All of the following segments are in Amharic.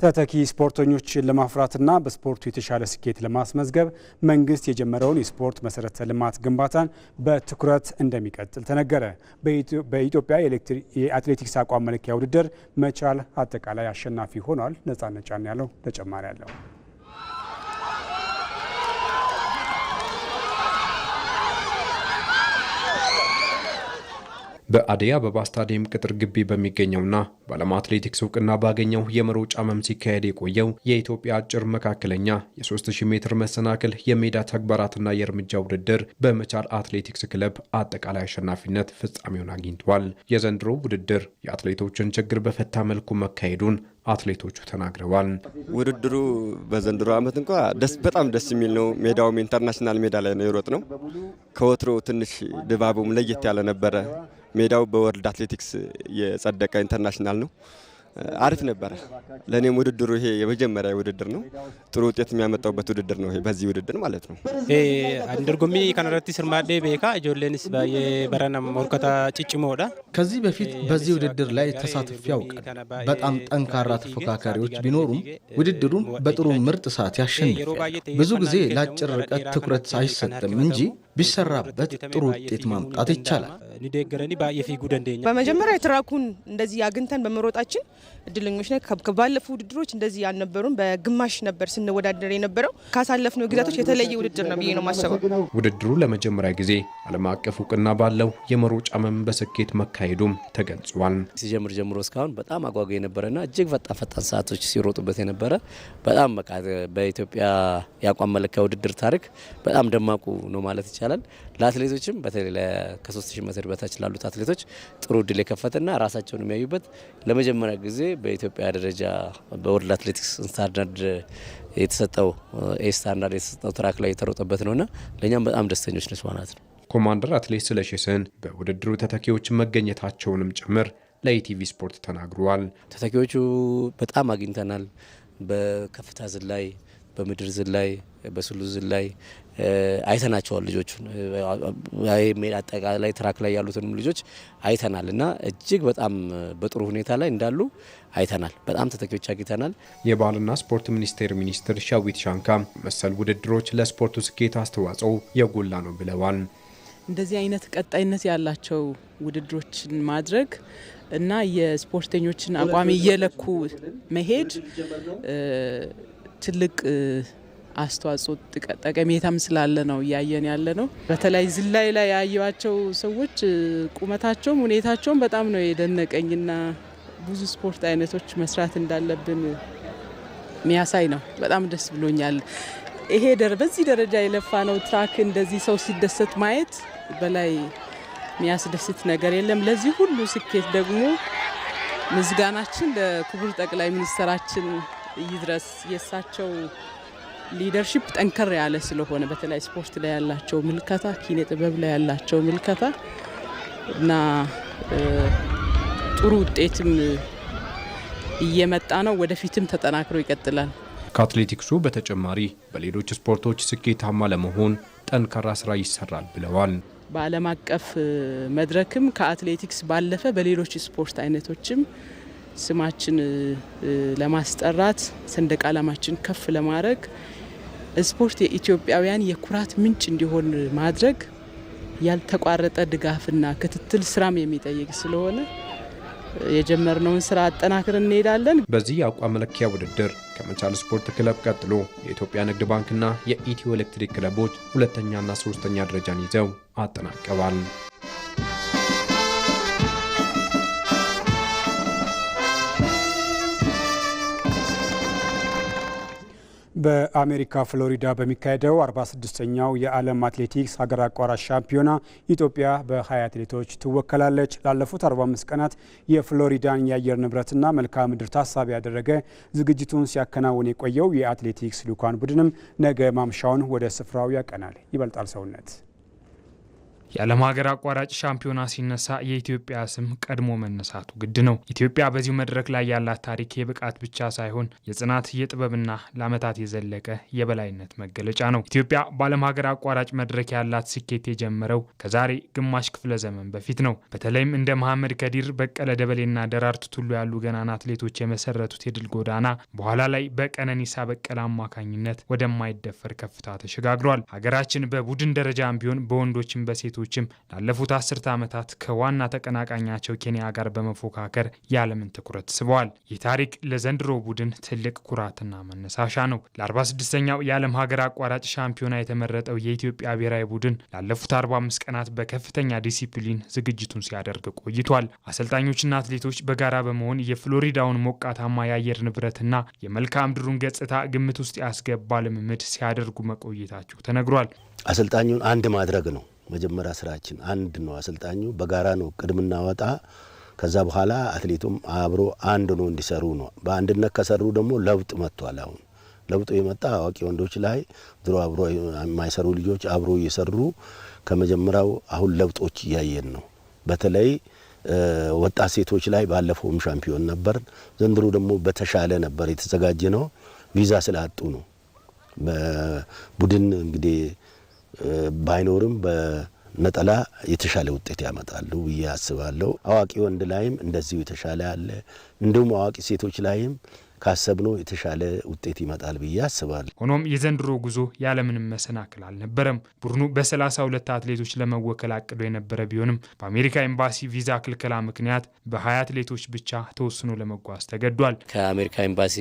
ተተኪ ስፖርተኞችን ለማፍራትና በስፖርቱ የተሻለ ስኬት ለማስመዝገብ መንግስት የጀመረውን የስፖርት መሰረተ ልማት ግንባታን በትኩረት እንደሚቀጥል ተነገረ። በኢትዮጵያ የአትሌቲክስ አቋም መለኪያ ውድድር መቻል አጠቃላይ አሸናፊ ሆኗል። ነጻነት ጫን ያለው ተጨማሪ አለው። በአዲስ አበባ ስታዲየም ቅጥር ግቢ በሚገኘውና በዓለም አትሌቲክስ እውቅና ባገኘው የመሮጫ መም ሲካሄድ የቆየው የኢትዮጵያ አጭር መካከለኛ የ3000 ሜትር መሰናክል የሜዳ ተግባራትና የእርምጃ ውድድር በመቻል አትሌቲክስ ክለብ አጠቃላይ አሸናፊነት ፍጻሜውን አግኝቷል። የዘንድሮ ውድድር የአትሌቶችን ችግር በፈታ መልኩ መካሄዱን አትሌቶቹ ተናግረዋል። ውድድሩ በዘንድሮ ዓመት በጣም ደስ የሚል ነው። ሜዳውም ኢንተርናሽናል ሜዳ ላይ ነው የሮጥ ነው። ከወትሮ ትንሽ ድባቡም ለየት ያለ ነበረ። ሜዳው በወርልድ አትሌቲክስ የጸደቀ ኢንተርናሽናል ነው። አሪፍ ነበረ። ለኔም ውድድሩ ይሄ የመጀመሪያ ውድድር ነው። ጥሩ ውጤት የሚያመጣውበት ውድድር ነው። በዚህ ውድድር ማለት ነው። አንደርጎሚ ካናራቲ ስርማዴ ቤካ ጆሌንስ በረናም ወርከታ ጭጭሞዳ ከዚህ በፊት በዚህ ውድድር ላይ ተሳትፎ ያውቃል። በጣም ጠንካራ ተፎካካሪዎች ቢኖሩም ውድድሩን በጥሩ ምርጥ ሰዓት ያሸንፋል። ብዙ ጊዜ ለአጭር ርቀት ትኩረት አይሰጥም እንጂ ቢሰራበት ጥሩ ውጤት ማምጣት ይቻላል። በመጀመሪያ ትራኩን እንደዚህ አግኝተን በመሮጣችን እድለኞች ነን። ከባለፉ ውድድሮች እንደዚህ ያልነበሩን በግማሽ ነበር ስንወዳደር የነበረው። ካሳለፍነው ግዛቶች የተለየ ውድድር ነው ብዬ ነው ማሰበው። ውድድሩ ለመጀመሪያ ጊዜ ዓለም አቀፍ እውቅና ባለው የመሮጫ መም በስኬት መካሄዱም ተገልጿል። ሲጀምር ጀምሮ እስካሁን በጣም አጓጊ የነበረና እጅግ ፈጣን ሰዓቶች ሲሮጡበት የነበረ በጣም በኢትዮጵያ የአቋም መለኪያ ውድድር ታሪክ በጣም ደማቁ ነው ማለት ይቻላል። ለአትሌቶችም በተለይ ከ3000 ሜትር በታች ላሉት አትሌቶች ጥሩ እድል የከፈተና ራሳቸውን የሚያዩበት ለመጀመሪያ ጊዜ በኢትዮጵያ ደረጃ በወርልድ አትሌቲክስ ስታንዳርድ የተሰጠው ስታንዳርድ የተሰጠው ትራክ ላይ የተሮጠበት ነውና ለኛም በጣም ደስተኞች ነን ማለት ነው። ኮማንደር አትሌት ስለሺ ስህን በውድድሩ ተተኪዎች መገኘታቸውንም ጭምር ለኢቲቪ ስፖርት ተናግረዋል። ተተኪዎቹ በጣም አግኝተናል። በከፍታ ዝላይ፣ በምድር ዝላይ፣ በስሉ ዝላይ አይተናቸዋል። ልጆቹን አጠቃላይ ትራክ ላይ ያሉትንም ልጆች አይተናል እና እጅግ በጣም በጥሩ ሁኔታ ላይ እንዳሉ አይተናል። በጣም ተተኪዎች አግኝተናል። የባህልና ስፖርት ሚኒስትር ሻዊት ሻንካ መሰል ውድድሮች ለስፖርቱ ስኬት አስተዋጽኦ የጎላ ነው ብለዋል። እንደዚህ አይነት ቀጣይነት ያላቸው ውድድሮችን ማድረግ እና የስፖርተኞችን አቋም እየለኩ መሄድ ትልቅ አስተዋጽኦ ጠቀሜታም ስላለ ነው እያየን ያለ ነው። በተለይ ዝላይ ላይ ያዩዋቸው ሰዎች ቁመታቸውም ሁኔታቸውም በጣም ነው የደነቀኝና ብዙ ስፖርት አይነቶች መስራት እንዳለብን የሚያሳይ ነው። በጣም ደስ ብሎኛል። ይሄ በዚህ ደረጃ የለፋ ነው ትራክ እንደዚህ ሰው ሲደሰት ማየት በላይ የሚያስደስት ነገር የለም። ለዚህ ሁሉ ስኬት ደግሞ ምስጋናችን ለክቡር ጠቅላይ ሚኒስትራችን ይድረስ። የእሳቸው ሊደርሺፕ ጠንከር ያለ ስለሆነ በተለይ ስፖርት ላይ ያላቸው ምልከታ፣ ኪነ ጥበብ ላይ ያላቸው ምልከታ እና ጥሩ ውጤትም እየመጣ ነው። ወደፊትም ተጠናክሮ ይቀጥላል። ከአትሌቲክሱ በተጨማሪ በሌሎች ስፖርቶች ስኬታማ ለመሆን ጠንካራ ስራ ይሰራል ብለዋል። በዓለም አቀፍ መድረክም ከአትሌቲክስ ባለፈ በሌሎች ስፖርት አይነቶችም ስማችን ለማስጠራት ሰንደቅ ዓላማችን ከፍ ለማድረግ ስፖርት የኢትዮጵያውያን የኩራት ምንጭ እንዲሆን ማድረግ ያልተቋረጠ ድጋፍና ክትትል ስራም የሚጠይቅ ስለሆነ የጀመርነውን ስራ አጠናክረን እንሄዳለን። በዚህ የአቋም መለኪያ ውድድር ከመቻል ስፖርት ክለብ ቀጥሎ የኢትዮጵያ ንግድ ባንክና የኢትዮ ኤሌክትሪክ ክለቦች ሁለተኛና ሶስተኛ ደረጃን ይዘው አጠናቀዋል። በአሜሪካ ፍሎሪዳ በሚካሄደው 46ኛው የዓለም አትሌቲክስ ሀገር አቋራጭ ሻምፒዮና ኢትዮጵያ በ20 አትሌቶች ትወከላለች። ላለፉት 45 ቀናት የፍሎሪዳን የአየር ንብረትና መልክዓ ምድር ታሳቢ ያደረገ ዝግጅቱን ሲያከናውን የቆየው የአትሌቲክስ ልዑካን ቡድንም ነገ ማምሻውን ወደ ስፍራው ያቀናል። ይበልጣል ሰውነት የዓለም ሀገር አቋራጭ ሻምፒዮና ሲነሳ የኢትዮጵያ ስም ቀድሞ መነሳቱ ግድ ነው። ኢትዮጵያ በዚሁ መድረክ ላይ ያላት ታሪክ የብቃት ብቻ ሳይሆን የጽናት የጥበብና ለዓመታት የዘለቀ የበላይነት መገለጫ ነው። ኢትዮጵያ በዓለም ሀገር አቋራጭ መድረክ ያላት ስኬት የጀመረው ከዛሬ ግማሽ ክፍለ ዘመን በፊት ነው። በተለይም እንደ መሐመድ ከዲር፣ በቀለ ደበሌና ደራርቱ ቱሉ ያሉ ገናና አትሌቶች የመሰረቱት የድል ጎዳና በኋላ ላይ በቀነኒሳ በቀለ አማካኝነት ወደማይደፈር ከፍታ ተሸጋግሯል። ሀገራችን በቡድን ደረጃም ቢሆን በወንዶችም በሴቶች ላለፉት 10 ዓመታት ከዋና ተቀናቃኛቸው ኬንያ ጋር በመፎካከር የዓለምን ትኩረት ስበዋል። ይህ ታሪክ ለዘንድሮ ቡድን ትልቅ ኩራትና መነሳሻ ነው። ለ46ኛው የዓለም ሀገር አቋራጭ ሻምፒዮና የተመረጠው የኢትዮጵያ ብሔራዊ ቡድን ላለፉት 45 ቀናት በከፍተኛ ዲሲፕሊን ዝግጅቱን ሲያደርግ ቆይቷል። አሰልጣኞችና አትሌቶች በጋራ በመሆን የፍሎሪዳውን ሞቃታማ የአየር ንብረትና የመልክዓ ምድሩን ገጽታ ግምት ውስጥ ያስገባ ልምምድ ሲያደርጉ መቆየታቸው ተነግሯል። አሰልጣኙን አንድ ማድረግ ነው መጀመሪያ ስራችን። አንድ ነው። አሰልጣኙ በጋራ ነው ቅድምና ወጣ። ከዛ በኋላ አትሌቱም አብሮ አንድ ነው እንዲሰሩ ነው። በአንድነት ከሰሩ ደግሞ ለውጥ መጥቷል። አሁን ለውጡ የመጣ አዋቂ ወንዶች ላይ ድሮ አብሮ የማይሰሩ ልጆች አብሮ እየሰሩ ከመጀመሪያው አሁን ለውጦች እያየን ነው። በተለይ ወጣት ሴቶች ላይ ባለፈውም ሻምፒዮን ነበር። ዘንድሮ ደግሞ በተሻለ ነበር የተዘጋጀ ነው። ቪዛ ስላጡ ነው። በቡድን እንግዲህ ባይኖርም በነጠላ የተሻለ ውጤት ያመጣሉ ብዬ አስባለሁ። አዋቂ ወንድ ላይም እንደዚሁ የተሻለ አለ። እንዲሁም አዋቂ ሴቶች ላይም ካሰብነው የተሻለ ውጤት ይመጣል ብዬ አስባለሁ። ሆኖም የዘንድሮ ጉዞ ያለምንም መሰናክል አልነበረም። ቡድኑ በ32 አትሌቶች ለመወከል አቅዶ የነበረ ቢሆንም በአሜሪካ ኤምባሲ ቪዛ ክልከላ ምክንያት በ20 አትሌቶች ብቻ ተወስኖ ለመጓዝ ተገዷል። ከአሜሪካ ኤምባሲ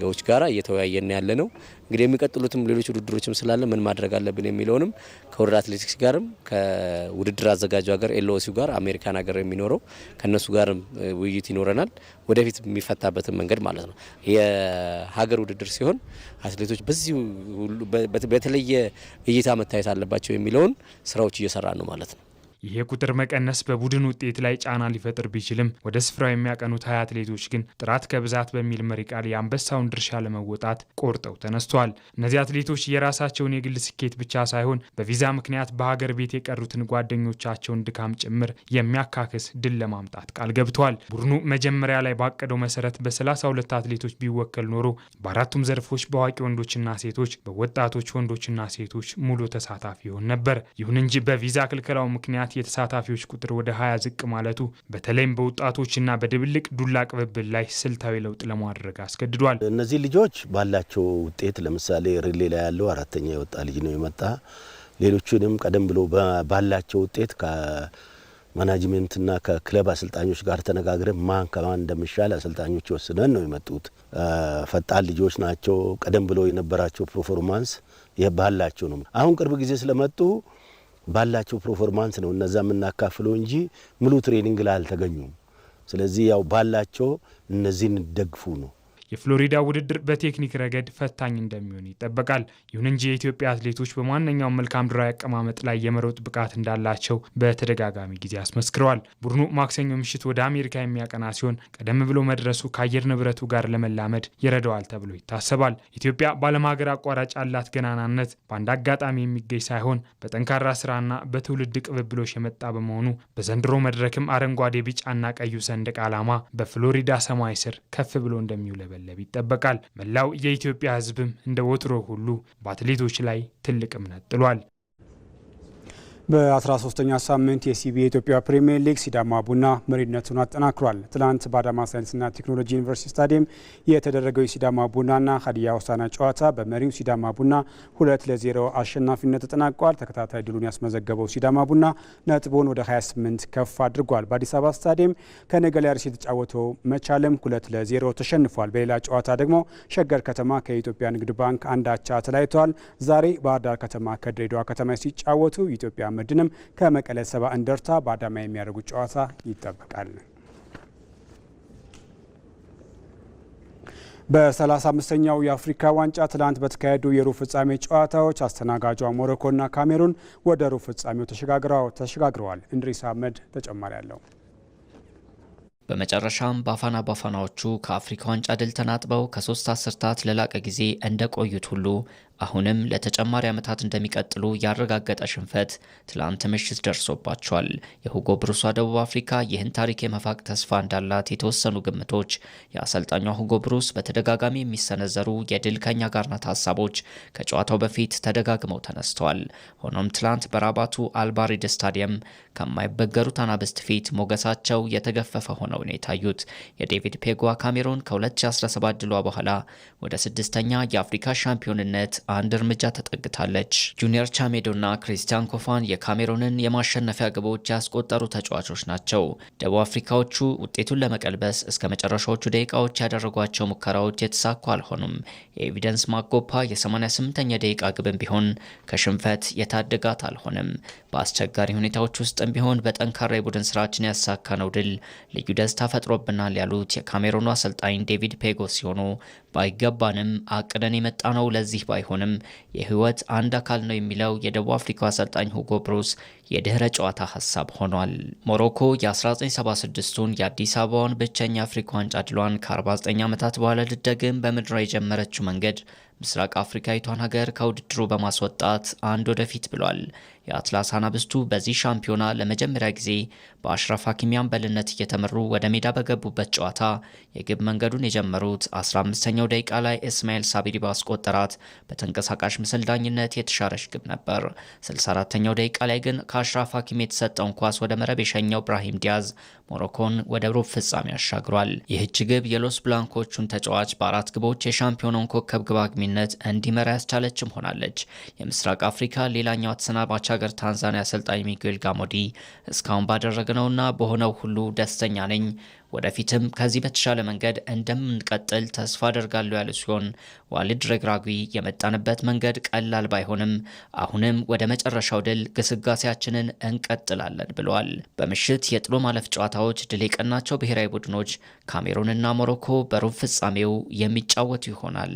ገዎች ጋር እየተወያየን ያለ ነው። እንግዲህ የሚቀጥሉትም ሌሎች ውድድሮችም ስላለ ምን ማድረግ አለብን የሚለውንም ከወርልድ አትሌቲክስ ጋርም ከውድድር አዘጋጁ ሀገር ኤልኦሲ ጋር አሜሪካን ሀገር የሚኖረው ከነሱ ጋርም ውይይት ይኖረናል። ወደፊት የሚፈታበትን መንገድ ማለት ነው። የሀገር ውድድር ሲሆን አትሌቶች በዚህ ሁሉ በተለየ እይታ መታየት አለባቸው የሚለውን ስራዎች እየሰራ ነው ማለት ነው። ይሄ ቁጥር መቀነስ በቡድን ውጤት ላይ ጫና ሊፈጥር ቢችልም ወደ ስፍራው የሚያቀኑት 20 አትሌቶች ግን ጥራት ከብዛት በሚል መሪ ቃል የአንበሳውን ድርሻ ለመወጣት ቆርጠው ተነስተዋል። እነዚህ አትሌቶች የራሳቸውን የግል ስኬት ብቻ ሳይሆን በቪዛ ምክንያት በሀገር ቤት የቀሩትን ጓደኞቻቸውን ድካም ጭምር የሚያካክስ ድል ለማምጣት ቃል ገብተዋል። ቡድኑ መጀመሪያ ላይ ባቀደው መሰረት በ32 አትሌቶች ቢወከል ኖሮ በአራቱም ዘርፎች በአዋቂ ወንዶችና ሴቶች፣ በወጣቶች ወንዶችና ሴቶች ሙሉ ተሳታፊ ይሆን ነበር። ይሁን እንጂ በቪዛ ክልከላው ምክንያት የተሳታፊዎች ቁጥር ወደ 20 ዝቅ ማለቱ በተለይም በወጣቶችና በድብልቅ ዱላ ቅብብል ላይ ስልታዊ ለውጥ ለማድረግ አስገድዷል። እነዚህ ልጆች ባላቸው ውጤት ለምሳሌ ሪሌ ላይ ያለው 4ኛ የወጣ ልጅ ነው የመጣ። ሌሎቹንም ቀደም ብሎ ባላቸው ውጤት ከማናጅመንትና ከክለብ አሰልጣኞች ጋር ተነጋግረን ማን ከማን እንደሚሻል አሰልጣኞች ወስነን ነው የመጡት። ፈጣን ልጆች ናቸው። ቀደም ብሎ የነበራቸው ፐርፎርማንስ ባላቸው ነው። አሁን ቅርብ ጊዜ ስለመጡ ባላቸው ፐርፎርማንስ ነው እነዛ የምናካፍለው እንጂ ሙሉ ትሬኒንግ ላይ አልተገኙም። ስለዚህ ያው ባላቸው እነዚህን ደግፉ ነው። የፍሎሪዳ ውድድር በቴክኒክ ረገድ ፈታኝ እንደሚሆን ይጠበቃል። ይሁን እንጂ የኢትዮጵያ አትሌቶች በማንኛውም መልክዓ ምድራዊ አቀማመጥ ላይ የመሮጥ ብቃት እንዳላቸው በተደጋጋሚ ጊዜ አስመስክረዋል። ቡድኑ ማክሰኞ ምሽት ወደ አሜሪካ የሚያቀና ሲሆን ቀደም ብሎ መድረሱ ከአየር ንብረቱ ጋር ለመላመድ ይረዳዋል ተብሎ ይታሰባል። ኢትዮጵያ በዓለም ሀገር አቋራጭ ያላት ገናናነት በአንድ አጋጣሚ የሚገኝ ሳይሆን በጠንካራ ስራና በትውልድ ቅብብሎሽ የመጣ በመሆኑ በዘንድሮ መድረክም አረንጓዴ፣ ቢጫና ቀዩ ሰንደቅ ዓላማ በፍሎሪዳ ሰማይ ስር ከፍ ብሎ እንደሚውለበለብ ይጠበቃል። መላው የኢትዮጵያ ሕዝብም እንደ ወትሮ ሁሉ በአትሌቶች ላይ ትልቅ እምነት ጥሏል። በ13ኛ ሳምንት የሲቢ የኢትዮጵያ ፕሪሚየር ሊግ ሲዳማ ቡና መሪነቱን አጠናክሯል። ትላንት በአዳማ ሳይንስና ቴክኖሎጂ ዩኒቨርሲቲ ስታዲየም የተደረገው የሲዳማ ቡናና ሀዲያ ሆሳዕና ጨዋታ በመሪው ሲዳማ ቡና 2-0 አሸናፊነት ተጠናቋል። ተከታታይ ድሉን ያስመዘገበው ሲዳማ ቡና ነጥቡን ወደ 28 ከፍ አድርጓል። በአዲስ አበባ ስታዲየም ከነገሌ አርሲ የተጫወተው መቻልም 2-0 ተሸንፏል። በሌላ ጨዋታ ደግሞ ሸገር ከተማ ከኢትዮጵያ ንግድ ባንክ አንድ አቻ ተለያይተዋል። ዛሬ ባህር ዳር ከተማ ከድሬዳዋ ከተማ ሲጫወቱ ኢትዮጵያ መድንም ከመቀለ ሰባ እንደርታ በአዳማ የሚያደርጉት ጨዋታ ይጠበቃል። በ35ኛው የአፍሪካ ዋንጫ ትላንት በተካሄዱ የሩብ ፍጻሜ ጨዋታዎች አስተናጋጇ ሞሮኮና ካሜሩን ወደ ሩብ ፍጻሜው ተሸጋግረዋል። እንድሪስ አህመድ ተጨማሪ አለው። በመጨረሻም ባፋና ባፋናዎቹ ከአፍሪካ ዋንጫ ድል ተናጥበው ከ3 አስርታት ለላቀ ጊዜ እንደቆዩት ሁሉ አሁንም ለተጨማሪ ዓመታት እንደሚቀጥሉ ያረጋገጠ ሽንፈት ትላንት ምሽት ደርሶባቸዋል። የሁጎ ብሩሷ ደቡብ አፍሪካ ይህን ታሪክ የመፋቅ ተስፋ እንዳላት የተወሰኑ ግምቶች፣ የአሰልጣኟ ሁጎ ብሩስ በተደጋጋሚ የሚሰነዘሩ የድል ከኛ ጋር ናት ሀሳቦች ከጨዋታው በፊት ተደጋግመው ተነስተዋል። ሆኖም ትላንት በራባቱ አልባሪድ ስታዲየም ከማይበገሩት አናብስት ፊት ሞገሳቸው የተገፈፈ ሆነው ነው የታዩት። የዴቪድ ፔጓ ካሜሩን ከ2017 ድሏ በኋላ ወደ 6ኛ የአፍሪካ ሻምፒዮንነት አንድ እርምጃ ተጠግታለች። ጁኒየር ቻሜዶና ክሪስቲያን ኮፋን የካሜሩንን የማሸነፊያ ግቦች ያስቆጠሩ ተጫዋቾች ናቸው። ደቡብ አፍሪካዎቹ ውጤቱን ለመቀልበስ እስከ መጨረሻዎቹ ደቂቃዎች ያደረጓቸው ሙከራዎች የተሳኩ አልሆኑም። የኤቪደንስ ማጎፓ የ88ኛ ደቂቃ ግብን ቢሆን ከሽንፈት የታደጋት አልሆነም። በአስቸጋሪ ሁኔታዎች ውስጥም ቢሆን በጠንካራ የቡድን ስራችን ያሳካነው ድል ልዩ ደስታ ፈጥሮብናል ያሉት የካሜሩኑ አሰልጣኝ ዴቪድ ፔጎ ሲሆኑ ባይገባንም አቅደን የመጣ ነው ለዚህ ባይሆንም የህይወት አንድ አካል ነው የሚለው የደቡብ አፍሪካው አሰልጣኝ ሁጎ ብሩስ የድህረ ጨዋታ ሀሳብ ሆኗል። ሞሮኮ የ1976ቱን የአዲስ አበባውን ብቸኛ አፍሪካ ዋንጫ ድሏን ከ49 ዓመታት በኋላ ልደግም በምድሯ የጀመረችው መንገድ ምስራቅ አፍሪካዊቷን ሀገር ከውድድሩ በማስወጣት አንድ ወደፊት ብሏል። የአትላስ አናብስቱ በዚህ ሻምፒዮና ለመጀመሪያ ጊዜ በአሽራፍ ሀኪሚ አምበልነት እየተመሩ ወደ ሜዳ በገቡበት ጨዋታ የግብ መንገዱን የጀመሩት 15ኛው ደቂቃ ላይ እስማኤል ሳቢሪ ባስቆጠራት በተንቀሳቃሽ ምስል ዳኝነት የተሻረች ግብ ነበር። 64ኛው ደቂቃ ላይ ግን ከአሽራፍ ሀኪሚ የተሰጠውን ኳስ ወደ መረብ የሸኘው ብራሂም ዲያዝ ሞሮኮን ወደ ሩብ ፍጻሜ አሻግሯል። ይህች ግብ የሎስ ብላንኮቹን ተጫዋች በ4 ግቦች የሻምፒዮናውን ኮከብ ግብ አግቢነት እንዲመራ ያስቻለችም ሆናለች። የምስራቅ አፍሪካ ሌላኛው ተሰናባች ሀገር ታንዛኒያ አሰልጣኝ ሚጉኤል ጋሞዲ እስካሁን ባደረግነውና በሆነው ሁሉ ደስተኛ ነኝ፣ ወደፊትም ከዚህ በተሻለ መንገድ እንደምንቀጥል ተስፋ አደርጋለሁ ያሉ ሲሆን ዋሊድ ረግራጉ የመጣንበት መንገድ ቀላል ባይሆንም አሁንም ወደ መጨረሻው ድል ግስጋሴያችንን እንቀጥላለን ብለዋል። በምሽት የጥሎ ማለፍ ጨዋታዎች ድል የቀናቸው ብሔራዊ ቡድኖች ካሜሩንና ሞሮኮ በሩብ ፍጻሜው የሚጫወቱ ይሆናል።